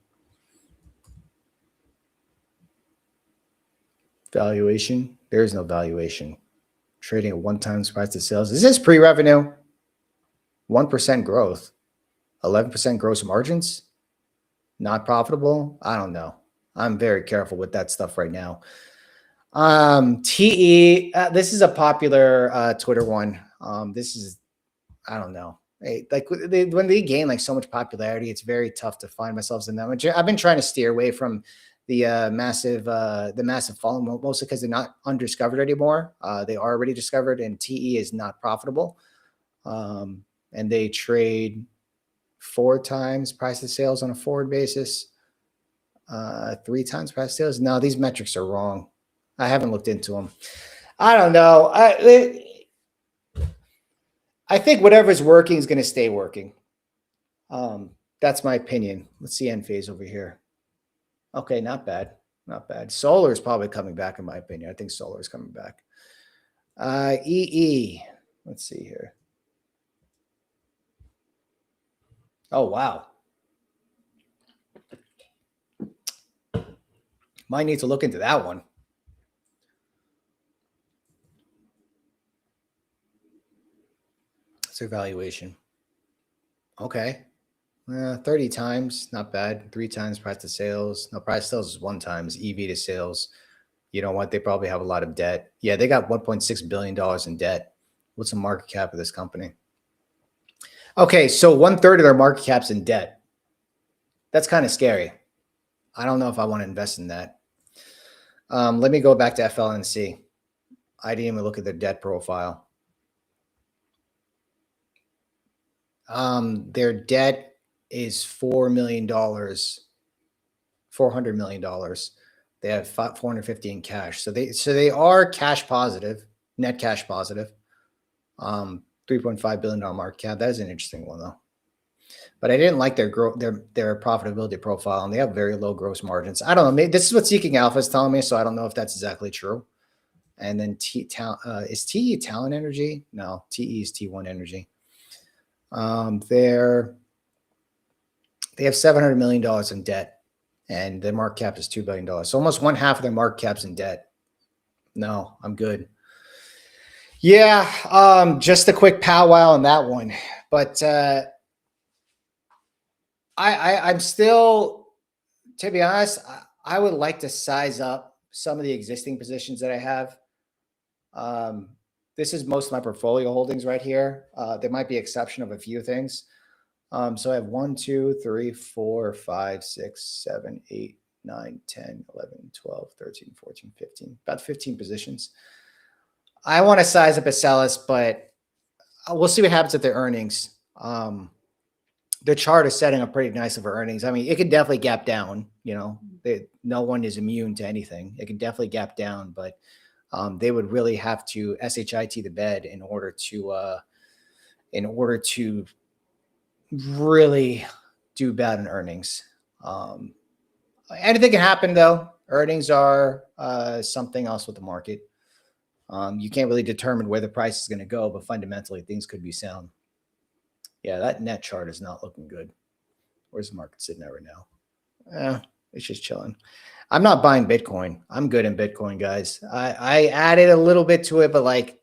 [SPEAKER 1] Valuation, there is no valuation. Trading at 1 times price to sales. Is this pre-revenue? 1% growth, 11% gross margins. Not profitable. I don't know. I'm very careful with that stuff right now. TE. This is a popular Twitter one. This is, I don't know. Like when they gain like so much popularity, it's very tough to find myself in that. I've been trying to steer away from the massive following, mostly because they're not undiscovered anymore. They are already discovered, and TE is not profitable. And they trade 4 times price to sales on a forward basis, 3 times price to sales. No, these metrics are wrong. I haven't looked into them. I don't know. I think whatever is working is going to stay working. That's my opinion. Let's see end phase over here. Okay, not bad. Not bad. Solar is probably coming back, in my opinion. I think solar is coming back. EE. Let's see here. Oh, wow. Might need to look into that one. That's their valuation. Okay. 30 times, not bad. 3 times price to sales. No, price to sales is 1 times. EV to sales. You know what? They probably have a lot of debt. Yeah, they got $1.6 billion in debt. What's the market cap of this company? Okay, so 1/3 of their market cap's in debt. That's kind of scary. I don't know if I want to invest in that. Let me go back to FLNC. I didn't even look at their debt profile. Their debt is $4 million, $400 million. They have 450 in cash. So they are cash positive, net cash positive. $3.5 billion market cap. That is an interesting one though. But I didn't like their profitability profile, and they have very low gross margins. I don't know. Maybe this is what Seeking Alpha is telling me, so I don't know if that's exactly true. And then is TE Talent Energy? No, TE is T1 Energy. They have $700 million in debt, and their market cap is $2 billion. So almost 1/2 of their market cap's in debt. No, I'm good. Yeah, just a quick powwow on that one. But I'm still, to be honest, I would like to size up some of the existing positions that I have. This is most of my portfolio holdings right here. There might be exception of a few things. So I have 1, 2, 3, 4, 5, 6, 7, 8, 9, 10, 11, 12, 13, 14, 15, about 15 positions. I want to size up ACLS, but we'll see what happens at their earnings. The chart is setting up pretty nice for earnings. I mean, it could definitely gap down. You know, no one is immune to anything. It can definitely gap down, but they would really have to shit the bed in order to really do bad in earnings. Anything can happen though. Earnings are something else with the market. You can't really determine where the price is going to go, but fundamentally things could be sound. Yeah, that net chart is not looking good. Where's the market sitting at right now? It's just chilling. I'm not buying Bitcoin. I'm good in Bitcoin, guys. I added a little bit to it, but like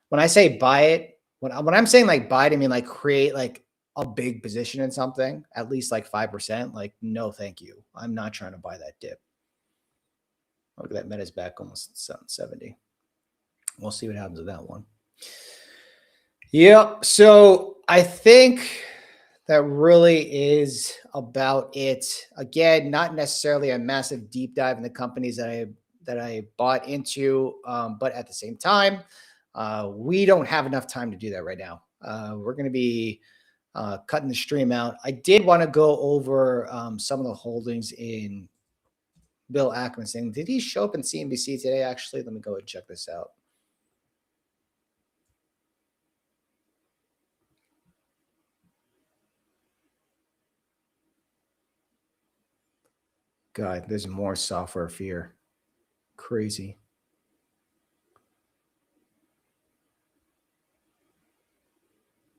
[SPEAKER 1] when I say buy it, when I'm saying like buy it, I mean like create like a big position in something, at least like 5%. Like, no, thank you. I'm not trying to buy that dip. Look at that, Meta's back almost 70. We'll see what happens with that one. Yep. So I think that really is about it. Again, not necessarily a massive deep dive in the companies that I bought into, but at the same time, we don't have enough time to do that right now. We're going to be cutting the stream out. I did want to go over some of the holdings in Bill Ackman thing. Did he show up in CNBC today? Actually, let me go and check this out. God, there's more software fear. Crazy.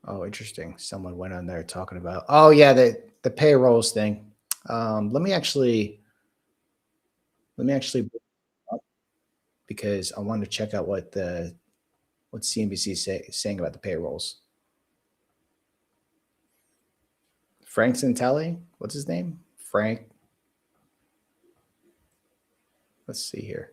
[SPEAKER 1] Oh, interesting. Someone went on there talking about, oh yeah, the payrolls thing. Let me actually because I wanted to check out what CNBC is saying about the payrolls. Frank Santelli, what's his name? Frank. Let's see here.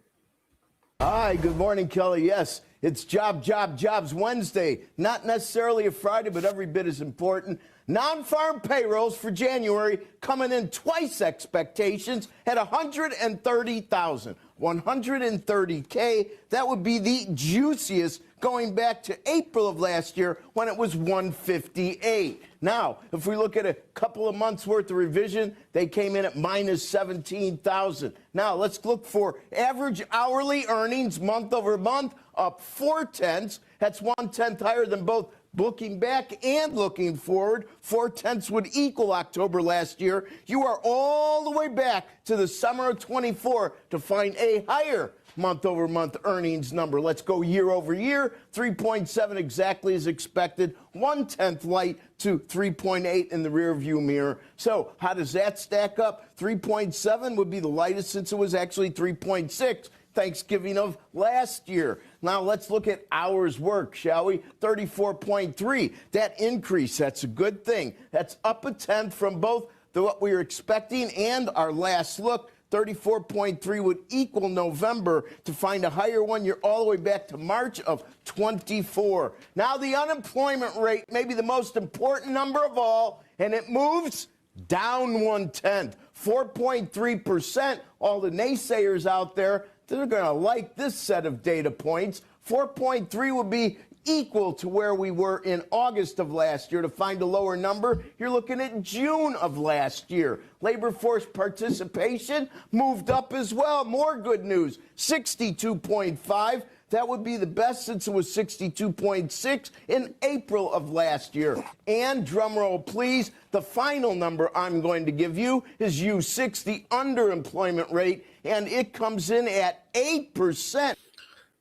[SPEAKER 2] Hi, good morning, Kelly. Yes, it's Jobs Wednesday. Not necessarily a Friday, but every bit as important. Non-farm payrolls for January coming in twice expectations at 130,000. 130K. That would be the juiciest going back to April of last year when it was 158. Now, if we look at a couple of months worth of revision, they came in at minus 17,000. Now, let's look for average hourly earnings month over month, up 0.4. That's 1/10 higher than both Looking back and looking forward, 4/10 would equal October last year. You are all the way back to the summer of 24 to find a higher month-over-month earnings number. Let's go year over year. 3.7 exactly as expected. 1/10 light to 3.8 in the rearview mirror. So how does that stack up? 3.7 would be the lightest since it was actually 3.6. Thanksgiving of last year. Now let's look at hours worked, shall we? 34.3. That increase, that's a good thing. That's up 1/10 from both what we were expecting and our last look. 34.3 would equal November. To find a higher one, you're all the way back to March of 24. Now the unemployment rate may be the most important number of all, and it moves down 1/10. 4.3%. All the naysayers out there, they're going to like this set of data points. 4.3 would be equal to where we were in August of last year. To find a lower number, you're looking at June of last year. Labor force participation moved up as well. More good news, 62.5. That would be the best since it was 62.6 in April of last year. And drumroll please, the final number I'm going to give you is U6, the underemployment rate, and it comes in at 8%.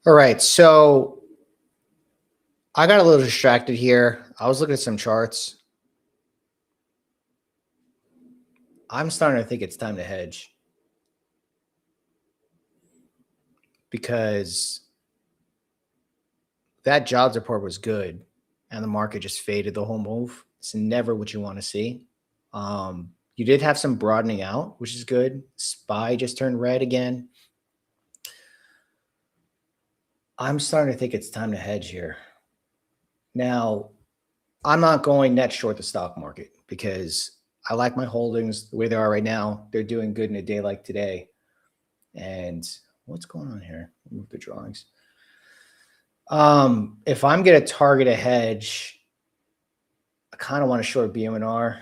[SPEAKER 1] All right, so I got a little distracted here. I was looking at some charts. I'm starting to think it's time to hedge because that jobs report was good and the market just faded the whole move. It's never what you want to see. You did have some broadening out, which is good. SPY just turned red again. I'm starting to think it's time to hedge here. Now, I'm not going net short the stock market because I like my holdings the way they are right now. They're doing good in a day like today. And what's going on here? Move the drawings. If I'm going to target a hedge, I kind of want to short BMNR.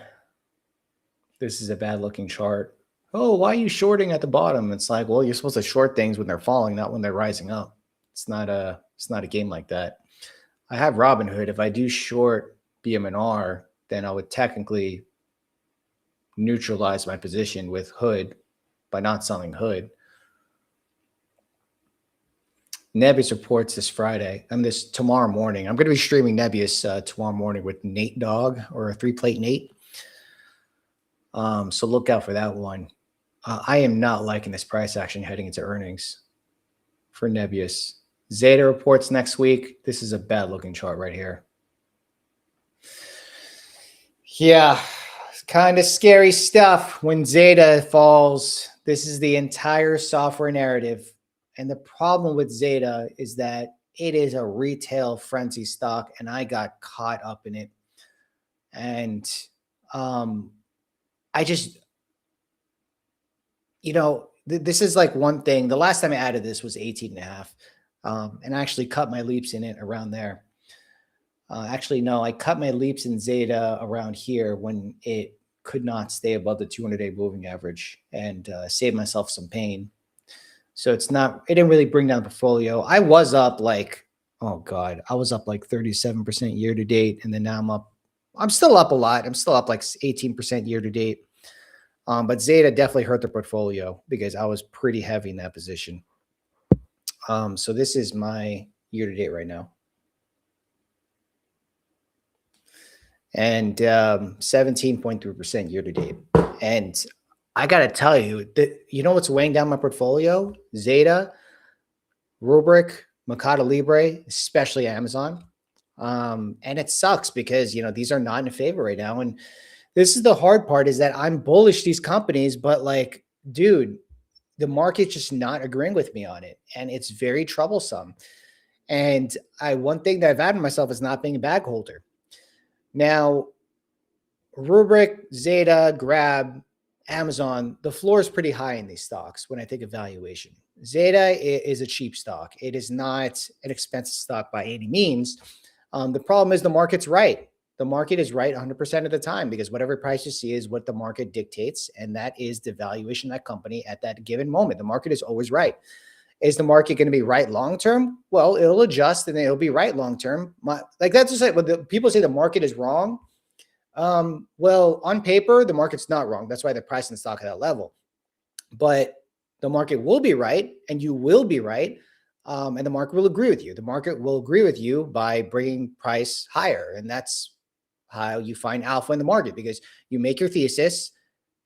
[SPEAKER 1] This is a bad looking chart. Oh, why are you shorting at the bottom? It's like, well, you're supposed to short things when they're falling, not when they're rising up. It's not a game like that. I have Robinhood. If I do short BMNR, then I would technically neutralize my position with Hood by not selling Hood. Nebius reports this Friday. This tomorrow morning. I'm going to be streaming Nebius tomorrow morning with Nate Dogg or 3-Plate Nate. So look out for that one. I am not liking this price action heading into earnings for Nebius. Zeta reports next week. This is a bad looking chart right here. Yeah, it's kind of scary stuff when Zeta falls. This is the entire software narrative. And the problem with Zeta is that it is a retail frenzy stock, and I got caught up in it. And I just, this is like one thing. The last time I added this was 18.5. And I actually cut my leaps in it around there. Actually, no, I cut my leaps in Zeta around here when it could not stay above the 200-day moving average and save myself some pain. So it didn't really bring down the portfolio. I was up like, I was up like 37% year to date. And then now I'm still up a lot. I'm still up like 18% year to date. But Zeta definitely hurt the portfolio because I was pretty heavy in that position. So this is my year to date right now. And 17.3% year to date. And I got to tell you, what's weighing down my portfolio? Zeta, Rubrik, Mercado Libre, especially Amazon. And it sucks because, these are not in favor right now. And this is the hard part is that I'm bullish these companies, but like, dude, the market's just not agreeing with me on it. And it's very troublesome. And one thing that I've added myself is not being a bag holder. Now, Rubrik, Zeta, Grab, Amazon, the floor is pretty high in these stocks when I think of valuation. Zeta is a cheap stock. It is not an expensive stock by any means. The problem is the market's right. The market is right 100% of the time because whatever price you see is what the market dictates, and that is the valuation of that company at that given moment. The market is always right. Is the market going to be right long-term? Well, it'll adjust and it'll be right long-term. Like that's just like when the people say the market is wrong. Well, on paper, the market's not wrong. That's why they're pricing the stock at that level. But the market will be right and you will be right. And the market will agree with you. The market will agree with you by bringing price higher. And that's how you find alpha in the market, because you make your thesis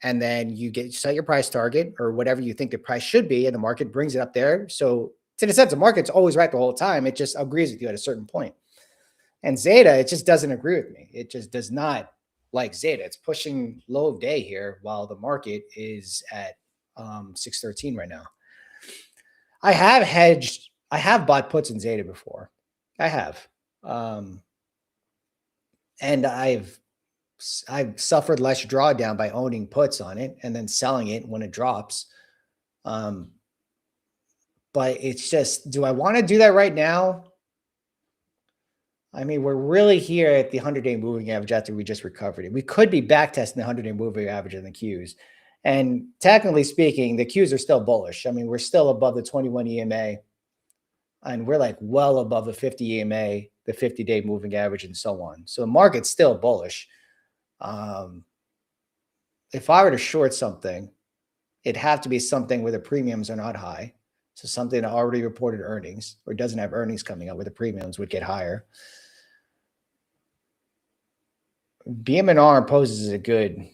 [SPEAKER 1] and then you set your price target or whatever you think the price should be, and the market brings it up there. So in a sense, the market's always right the whole time. It just agrees with you at a certain point. And Zeta, it just doesn't agree with me. It just does not like Zeta. It's pushing low of day here while the market is at 613 right now. I have bought puts in Zeta before. I have. And I've suffered less drawdown by owning puts on it and then selling it when it drops. But it's just, do I want to do that right now? I mean, we're really here at the 100-day moving average after we just recovered it. We could be back testing the 100-day moving average in the Qs. And technically speaking, the Qs are still bullish. I mean, we're still above the 21 EMA. And we're like well above the 50 EMA, the 50-day moving average, and so on. So the market's still bullish. If I were to short something, it'd have to be something where the premiums are not high. So something that already reported earnings or doesn't have earnings coming up where the premiums would get higher. BM&R poses a good,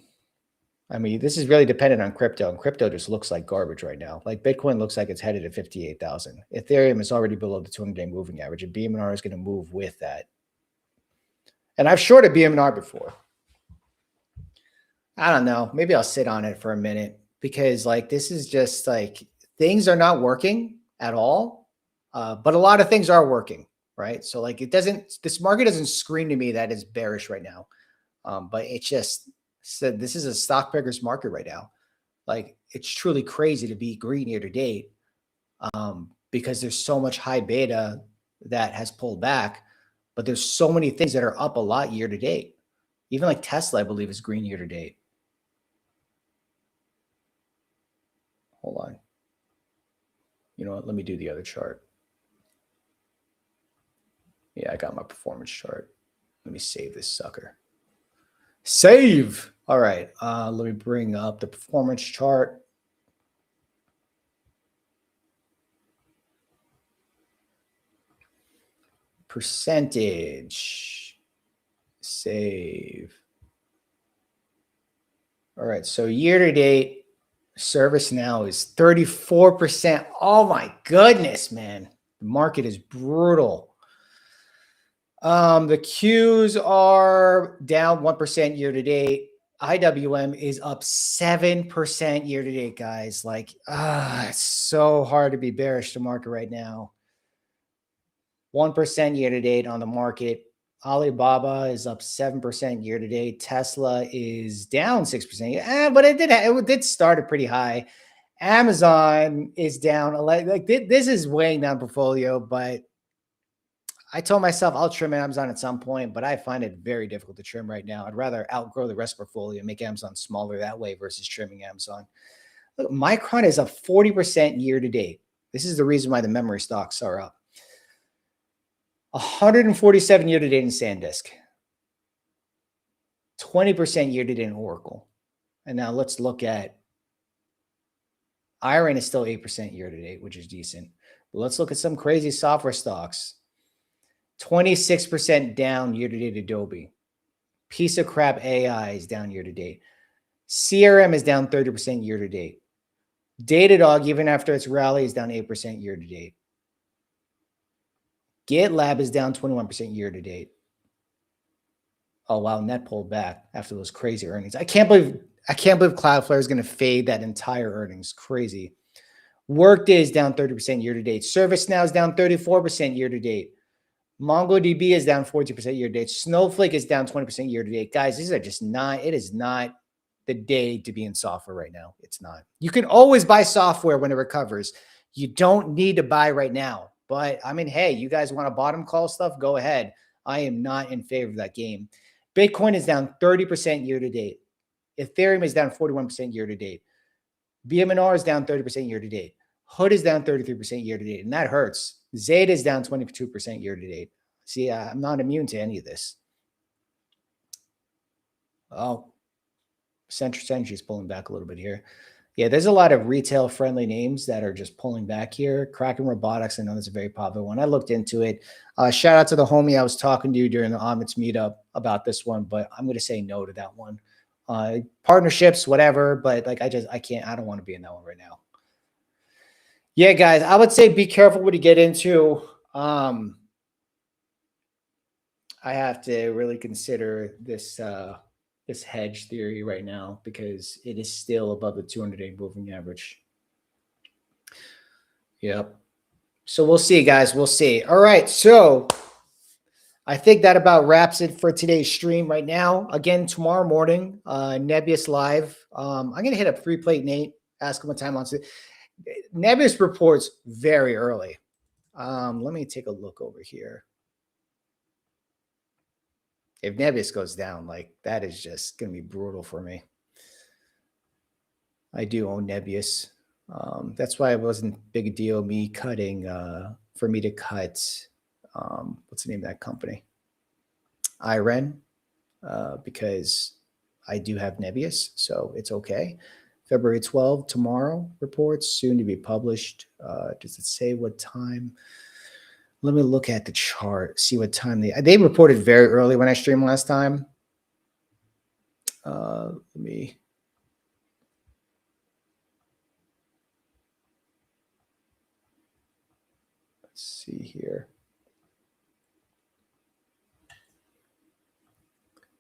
[SPEAKER 1] I mean, this is really dependent on crypto, and crypto just looks like garbage right now. Like Bitcoin looks like it's headed to 58,000. Ethereum is already below the 200-day moving average, and BM&R is going to move with that. And I've shorted BM&R before. I don't know. Maybe I'll sit on it for a minute, because like this is just like things are not working at all, but a lot of things are working, right? So like this market doesn't scream to me that it's bearish right now, but it's just said this is a stock picker's market right now. Like it's truly crazy to be green year to date, because there's so much high beta that has pulled back, but there's so many things that are up a lot year to date. Even like Tesla, I believe, is green year to date. Hold on. You know what? Let me do the other chart. Yeah, I got my performance chart. Let me save this sucker. Save. All right. Let me bring up the performance chart. Percentage. Save. All right. So year to date, ServiceNow is 34%. Oh my goodness, man. The market is brutal. The Qs are down 1% year to date. IWM is up 7% year to date, guys. Like, it's so hard to be bearish to market right now. 1% year to date on the market. Alibaba is up 7% year to date. Tesla is down 6%. But it did start pretty high. Amazon is down. Like this is weighing down portfolio, but I told myself I'll trim Amazon at some point, but I find it very difficult to trim right now. I'd rather outgrow the rest of the portfolio and make Amazon smaller that way versus trimming Amazon. Look, Micron is up 40% year to date. This is the reason why the memory stocks are up. 147 year to date in SanDisk. 20% year to date in Oracle. And now let's look at Iron is still 8% year to date, which is decent. But let's look at some crazy software stocks. 26% down year to date Adobe. Piece of crap AI is down year to date. CRM is down 30% year to date. Datadog, even after its rally, is down 8% year to date. GitLab is down 21% year to date. Oh wow, net pulled back after those crazy earnings. I can't believe Cloudflare is going to fade that entire earnings. Crazy. Workday is down 30% year to date. ServiceNow is down 34% year to date. MongoDB is down 40% year to date. Snowflake is down 20% year to date. Guys, these are just not, it is not the day to be in software right now. It's not. You can always buy software when it recovers. You don't need to buy right now. But I mean, hey, you guys want to bottom call stuff? Go ahead. I am not in favor of that game. Bitcoin is down 30% year to date. Ethereum is down 41% year to date. BM&R is down 30% year to date. Hood is down 33% year to date, and that hurts. Zeta is down 22% year to date. See, I'm not immune to any of this. Oh, Century is pulling back a little bit here. Yeah, there's a lot of retail-friendly names that are just pulling back here. Kraken Robotics, I know that's a very popular one. I looked into it. Shout out to the homie I was talking to during the Omits meetup about this one, but I'm going to say no to that one. Partnerships, whatever, but like I don't want to be in that one right now. Yeah, guys, I would say be careful what you get into. I have to really consider this this hedge theory right now because it is still above the 200-day moving average. Yep. So we'll see, guys. We'll see. All right. So I think that about wraps it for today's stream right now. Again, tomorrow morning, Nebius live. I'm going to hit up 3Plate Nate, ask him what time on it. Nebius reports very early. Let me take a look over here. If Nebius goes down, like that is just going to be brutal for me. I do own Nebius. That's why it wasn't big a deal me cutting, for me to cut, what's the name of that company? IREN, because I do have Nebius, so it's okay. February 12th, tomorrow, reports soon to be published. Does it say what time? Let me look at the chart, see what time they reported very early when I streamed last time. Let's see here.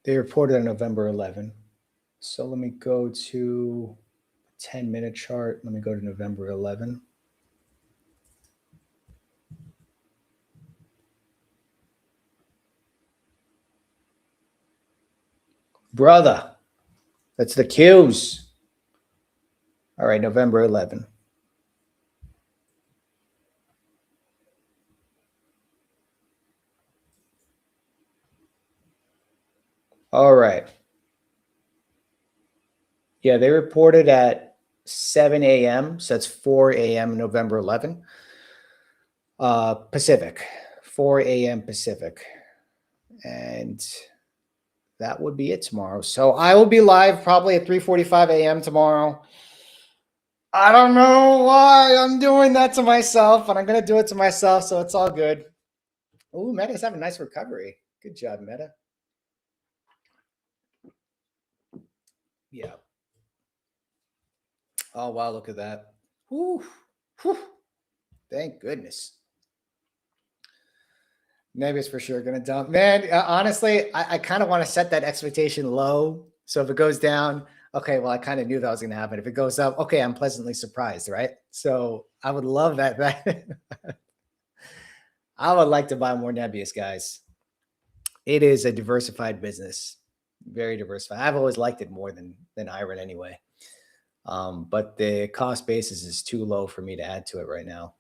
[SPEAKER 1] They reported on November 11. So let me go to 10-minute chart. Let me go to November 11. Brother, that's the Qs. All right, November 11. All right. Yeah, they reported at 7 a.m. So that's 4 a.m. November 11. Pacific, 4 a.m. Pacific. And that would be it tomorrow. So I will be live probably at 3:45 a.m. tomorrow. I don't know why I'm doing that to myself, but I'm going to do it to myself, so it's all good. Ooh, Meta's having a nice recovery. Good job, Meta. Yeah. Oh, wow, look at that. Whew. Whew. Thank goodness. Maybe it's for sure going to dump. Man, honestly, I kind of want to set that expectation low. So if it goes down, okay, well, I kind of knew that was going to happen. If it goes up, okay, I'm pleasantly surprised, right? So I would love that. I would like to buy more Nebius, guys. It is a diversified business, very diversified. I've always liked it more than IREN anyway. But the cost basis is too low for me to add to it right now.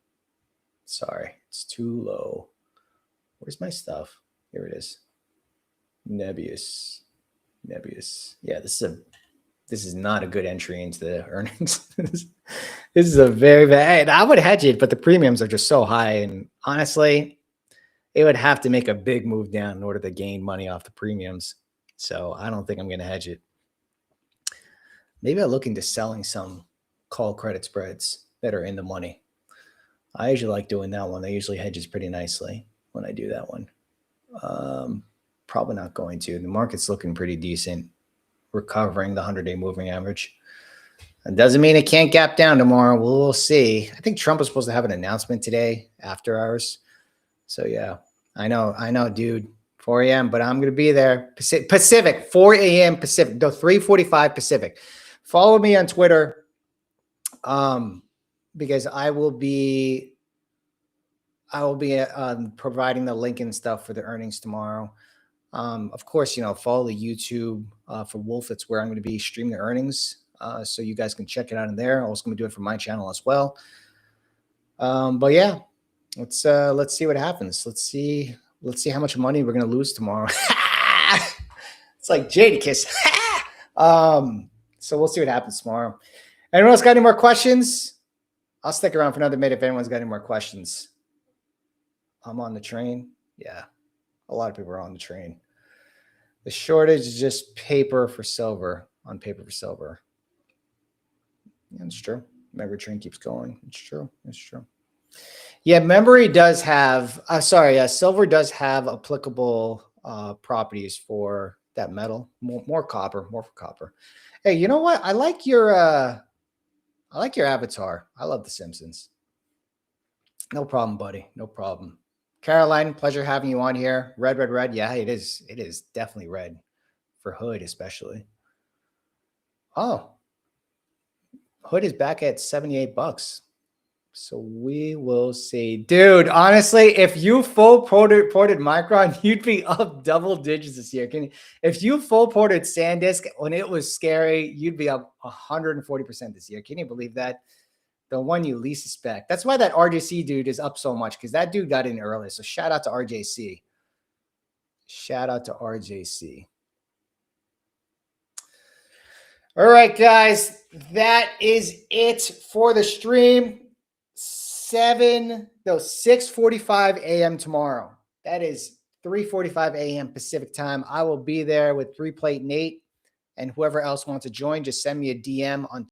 [SPEAKER 1] Sorry, it's too low. Where's my stuff? Here it is. Nebius. Yeah, this is not a good entry into the earnings. This is a very bad. I would hedge it, but the premiums are just so high. And honestly, it would have to make a big move down in order to gain money off the premiums. So I don't think I'm going to hedge it. Maybe I'll look into selling some call credit spreads that are in the money. I usually like doing that one. They usually hedges pretty nicely when I do that one. Probably not going to. The market's looking pretty decent, recovering the 100-day moving average. It doesn't mean it can't gap down tomorrow. We'll see. I think Trump was supposed to have an announcement today after hours. So yeah, I know, dude. 4 a.m., but I'm going to be there. Pacific, 4 a.m. Pacific, no, 3:45 Pacific. Follow me on Twitter, because I will be providing the link and stuff for the earnings tomorrow. Of course, follow the YouTube for Wolf. That's where I'm going to be streaming the earnings, so you guys can check it out in there. I'm also going to do it for my channel as well. But yeah, let's see what happens. Let's see how much money we're going to lose tomorrow. It's like Jadakiss. So we'll see what happens tomorrow. Anyone else got any more questions? I'll stick around for another minute if anyone's got any more questions. I'm on the train. Yeah, a lot of people are on the train. The shortage is just paper for silver, on paper for silver. Yeah, it's true. Memory train keeps going. It's true. It's true. Yeah, memory does have, silver does have applicable properties for that metal. More copper, more for copper. Hey, you know what? I like your avatar. I love The Simpsons. No problem, buddy. No problem. Caroline, pleasure having you on here. Red, red, red. Yeah, it is. It is definitely red for Hood, especially. Oh, Hood is back at $78. So we will see. Dude, honestly, if you full ported Micron, you'd be up double digits this year. If you full ported SanDisk when it was scary, you'd be up 140% this year. Can you believe that? The one you least suspect. That's why that RJC dude is up so much, because that dude got in early. So shout out to RJC. Shout out to RJC. All right, guys, that is it for the stream. 6:45 a.m. tomorrow. That is 3:45 a.m. Pacific time. I will be there with 3Plate Nate, and whoever else wants to join, just send me a DM on